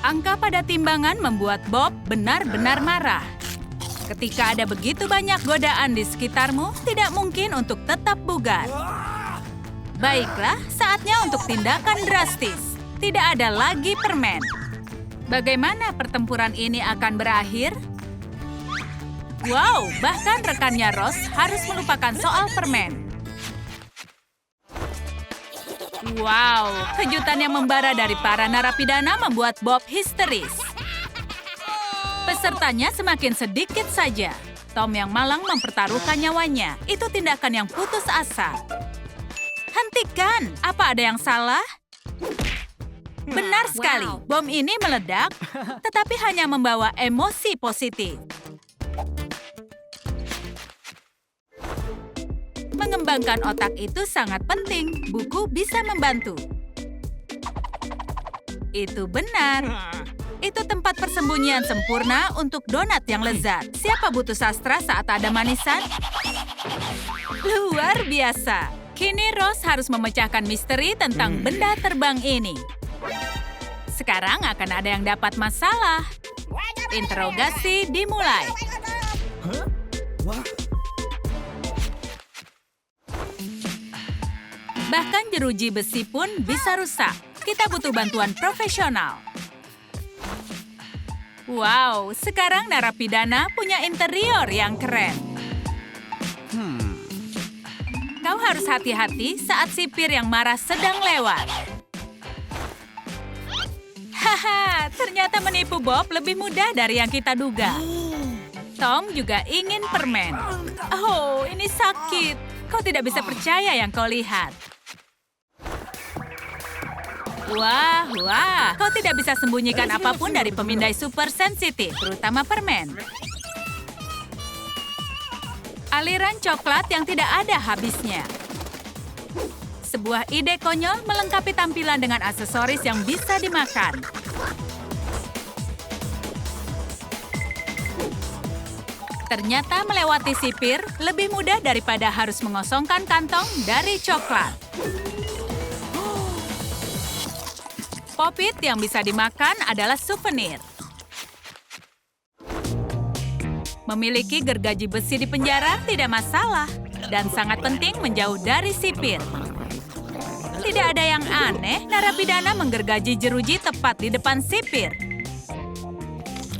Angka pada timbangan membuat Bob benar-benar marah. Ketika ada begitu banyak godaan di sekitarmu, tidak mungkin untuk tetap bugar. Baiklah, saatnya untuk tindakan drastis. Tidak ada lagi permen. Bagaimana pertempuran ini akan berakhir? Wow, bahkan rekannya Ross harus melupakan soal permen. Wow, kejutan yang membara dari para narapidana membuat Bob histeris. Pesertanya semakin sedikit saja. Tom yang malang mempertaruhkan nyawanya. Itu tindakan yang putus asa. Hentikan! Apa ada yang salah? Benar sekali, bom ini meledak, tetapi hanya membawa emosi positif. Mengembangkan otak itu sangat penting. Buku bisa membantu. Itu benar. Itu tempat persembunyian sempurna untuk donat yang lezat. Siapa butuh sastra saat ada manisan? Luar biasa. Kini Ross harus memecahkan misteri tentang benda terbang ini. Sekarang akan ada yang dapat masalah. Interogasi dimulai. Bahkan jeruji besi pun bisa rusak. Kita butuh bantuan profesional. Wow, sekarang narapidana punya interior yang keren. Kau harus hati-hati saat sipir yang marah sedang lewat. Haha, ternyata menipu Bob lebih mudah dari yang kita duga. Tom juga ingin permen. Oh, ini sakit. Kau tidak bisa percaya yang kau lihat. Wah, kau tidak bisa sembunyikan apapun dari pemindai super sensitif, terutama permen. Aliran coklat yang tidak ada habisnya. Sebuah ide konyol melengkapi tampilan dengan aksesoris yang bisa dimakan. Ternyata melewati sipir lebih mudah daripada harus mengosongkan kantong dari coklat. Popit yang bisa dimakan adalah souvenir. Memiliki gergaji besi di penjara tidak masalah. Dan sangat penting menjauh dari sipir. Tidak ada yang aneh, narapidana menggergaji jeruji tepat di depan sipir.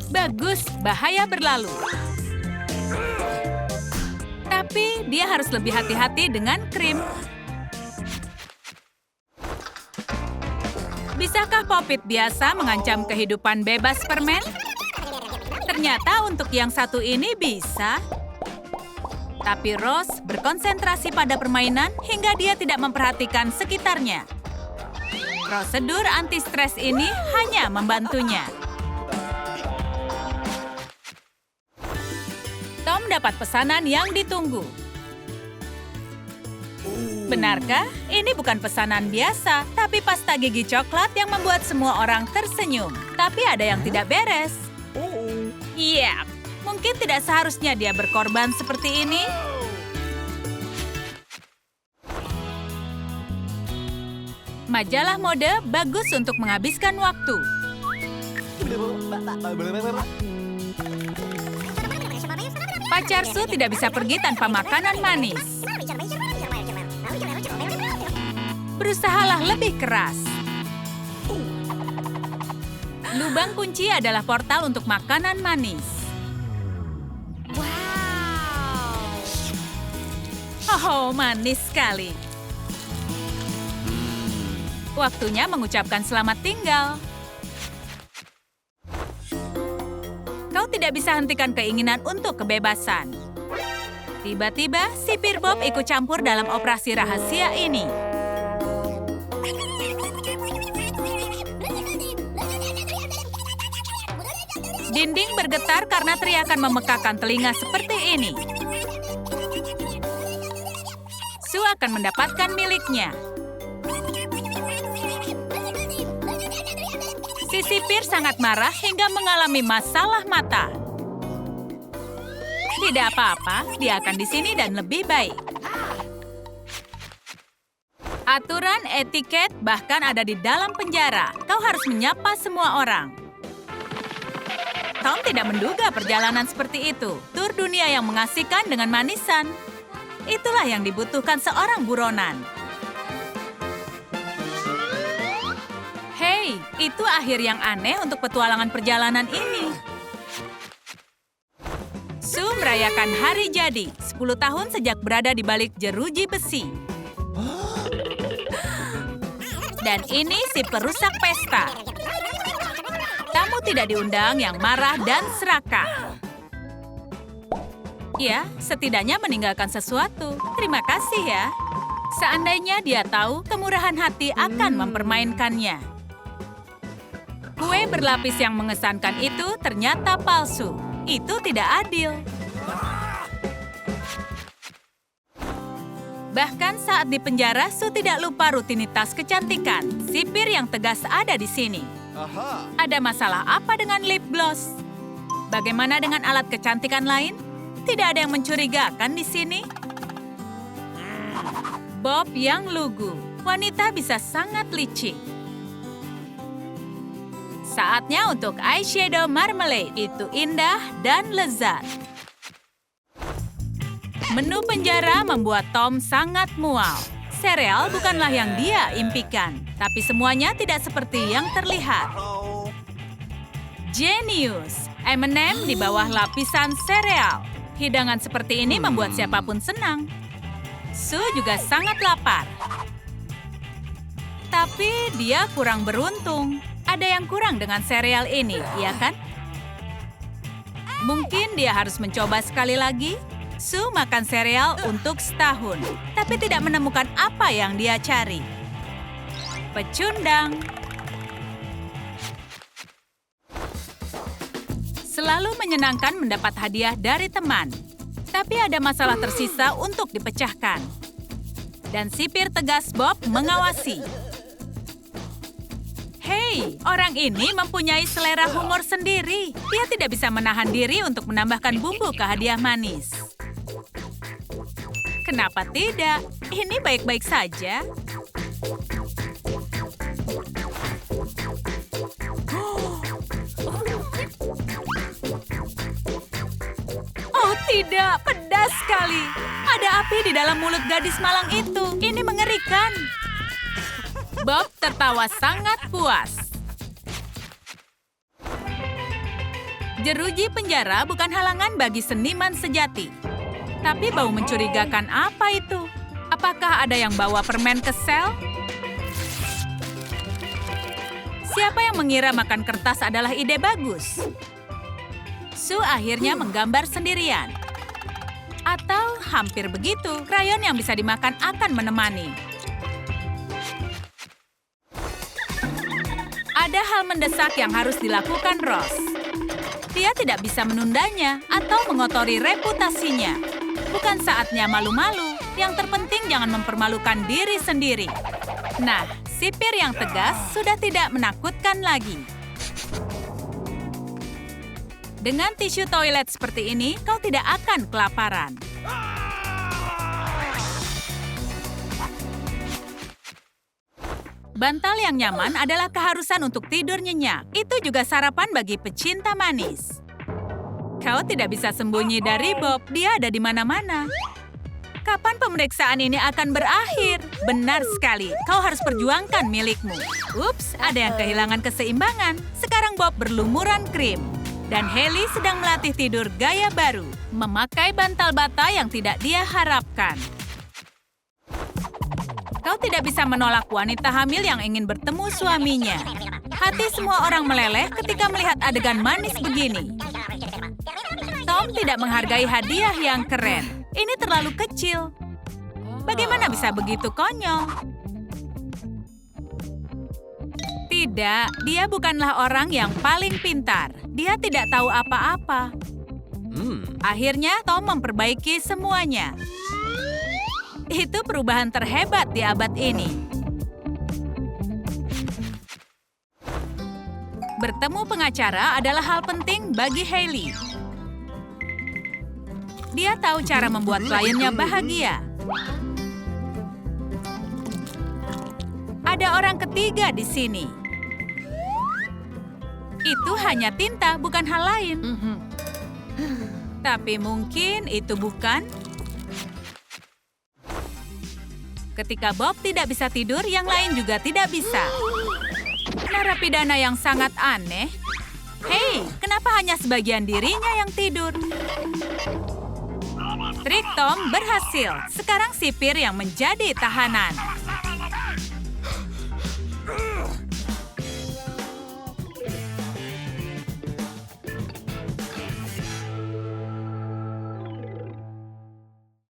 Bagus, bahaya berlalu. Tapi dia harus lebih hati-hati dengan krim. Bisakah Popit biasa mengancam kehidupan bebas permen? Ternyata untuk yang satu ini bisa. Tapi Ross berkonsentrasi pada permainan hingga dia tidak memperhatikan sekitarnya. Prosedur anti-stres ini hanya membantunya. Tom dapat pesanan yang ditunggu. Benarkah? Ini bukan pesanan biasa, tapi pasta gigi coklat yang membuat semua orang tersenyum. Tapi ada yang tidak beres. Iya, mungkin tidak seharusnya dia berkorban seperti ini. Majalah mode bagus untuk menghabiskan waktu. Pacar Su tidak bisa pergi tanpa makanan manis. Berusahalah lebih keras. Lubang kunci adalah portal untuk makanan manis. Oh, manis sekali. Waktunya mengucapkan selamat tinggal. Kau tidak bisa hentikan keinginan untuk kebebasan. Tiba-tiba, sipir Bob ikut campur dalam operasi rahasia ini. Dinding bergetar karena teriakan memekakan telinga seperti ini. Su akan mendapatkan miliknya. Si sipir sangat marah hingga mengalami masalah mata. Tidak apa-apa, dia akan di sini dan lebih baik. Aturan etiket bahkan ada di dalam penjara. Kau harus menyapa semua orang. Tom tidak menduga perjalanan seperti itu. Tur dunia yang mengasihkan dengan manisan. Itulah yang dibutuhkan seorang buronan. Hei, itu akhir yang aneh untuk petualangan perjalanan ini. Sue merayakan hari jadi, 10 tahun sejak berada di balik jeruji besi. Dan ini si perusak pesta. Tamu tidak diundang yang marah dan serakah. Ya, setidaknya meninggalkan sesuatu. Terima kasih ya. Seandainya dia tahu, kemurahan hati akan mempermainkannya. Kue berlapis yang mengesankan itu ternyata palsu. Itu tidak adil. Bahkan saat di penjara, Sue tidak lupa rutinitas kecantikan. Sipir yang tegas ada di sini. Ada masalah apa dengan lip gloss? Bagaimana dengan alat kecantikan lain? Tidak ada yang mencurigakan di sini. Bob yang lugu. Wanita bisa sangat licik. Saatnya untuk eyeshadow marmalade. Itu indah dan lezat. Menu penjara membuat Tom sangat mual. Sereal bukanlah yang dia impikan, tapi semuanya tidak seperti yang terlihat. Jenius, M&M di bawah lapisan sereal. Hidangan seperti ini membuat siapapun senang. Sue juga sangat lapar. Tapi dia kurang beruntung. Ada yang kurang dengan sereal ini, iya kan? Mungkin dia harus mencoba sekali lagi. Sue makan sereal untuk setahun, tapi tidak menemukan apa yang dia cari. Pecundang. Selalu menyenangkan mendapat hadiah dari teman. Tapi ada masalah tersisa untuk dipecahkan. Dan sipir tegas Bob mengawasi. Hei, orang ini mempunyai selera humor sendiri. Dia tidak bisa menahan diri untuk menambahkan bumbu ke hadiah manis. Kenapa tidak? Ini baik-baik saja. Oh tidak, pedas sekali. Ada api di dalam mulut gadis malang itu. Ini mengerikan. Bob tertawa sangat puas. Jeruji penjara bukan halangan bagi seniman sejati. Tapi bau mencurigakan apa itu? Apakah ada yang bawa permen ke sel? Siapa yang mengira makan kertas adalah ide bagus? Sue akhirnya menggambar sendirian. Atau hampir begitu, krayon yang bisa dimakan akan menemani. Ada hal mendesak yang harus dilakukan Ross. Dia tidak bisa menundanya atau mengotori reputasinya. Bukan saatnya malu-malu. Yang terpenting jangan mempermalukan diri sendiri. Nah, sipir yang tegas sudah tidak menakutkan lagi. Dengan tisu toilet seperti ini, kau tidak akan kelaparan. Bantal yang nyaman adalah keharusan untuk tidur nyenyak. Itu juga sarapan bagi pecinta manis. Kau tidak bisa sembunyi dari Bob, dia ada di mana-mana. Kapan pemeriksaan ini akan berakhir? Benar sekali, kau harus perjuangkan milikmu. Ups, ada yang kehilangan keseimbangan. Sekarang Bob berlumuran krim. Dan Haley sedang melatih tidur gaya baru. Memakai bantal bata yang tidak dia harapkan. Kau tidak bisa menolak wanita hamil yang ingin bertemu suaminya. Hati semua orang meleleh ketika melihat adegan manis begini. Tom tidak menghargai hadiah yang keren. Ini terlalu kecil. Bagaimana bisa begitu konyol? Tidak, dia bukanlah orang yang paling pintar. Dia tidak tahu apa-apa. Akhirnya Tom memperbaiki semuanya. Itu perubahan terhebat di abad ini. Bertemu pengacara adalah hal penting bagi Haley. Dia tahu cara membuat kliennya bahagia. Ada orang ketiga di sini. Itu hanya tinta, bukan hal lain. Tapi mungkin itu bukan. Ketika Bob tidak bisa tidur, yang lain juga tidak bisa. Narapidana yang sangat aneh. Hei, kenapa hanya sebagian dirinya yang tidur? Trik Tom berhasil. Sekarang sipir yang menjadi tahanan.